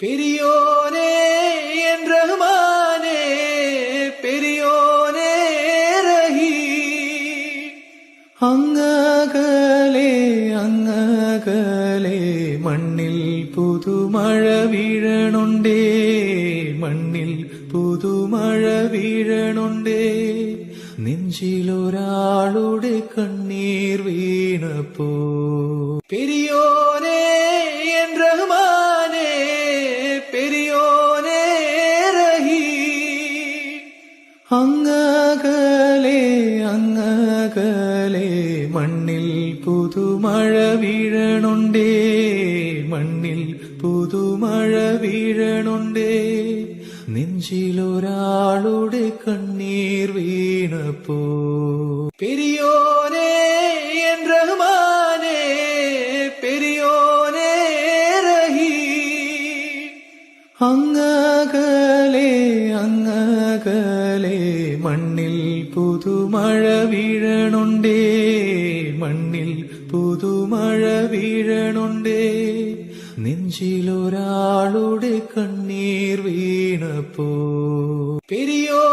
பெரியோனே என் ரஹ்மானே, பெரியோனே ரஹீம். അങ്ങകലെ അങ്ങകലെ മണ്ണിൽ പുതുമഴ വീഴണുണ്ടേ, മണ്ണിൽ പുതുമഴ വീഴണുണ്ടേ. നെഞ്ചിലൊരാളുടെ കണ്ണീർ വീണപ്പോ പെരിയോനേ എൻ റഹ്മാനേ, പെരിയോനേ റഹീം. അങ്ങകലെ അങ്ങകലെ മണ്ണിൽ പുതുമഴ വീഴണുണ്ടേ, മണ്ണിൽ പുതുമഴ വീഴണുണ്ടേ. നെഞ്ചിലൊരാളുടെ കണ്ണീർ വീണപ്പോ പെരിയോനേ എൻ റഹ്മാനേ, പെരിയോനേ റഹീം. അങ്ങകലെ അങ്ങകലെ മണ്ണിൽ പുതുമഴ വീഴണുണ്ടേ, മണ്ണിൽ പുതുമഴ വീഴണുണ്ടേ. നെഞ്ചിലൊരാളുടെ കണ്ണീർ വീണപ്പോ പെരിയോ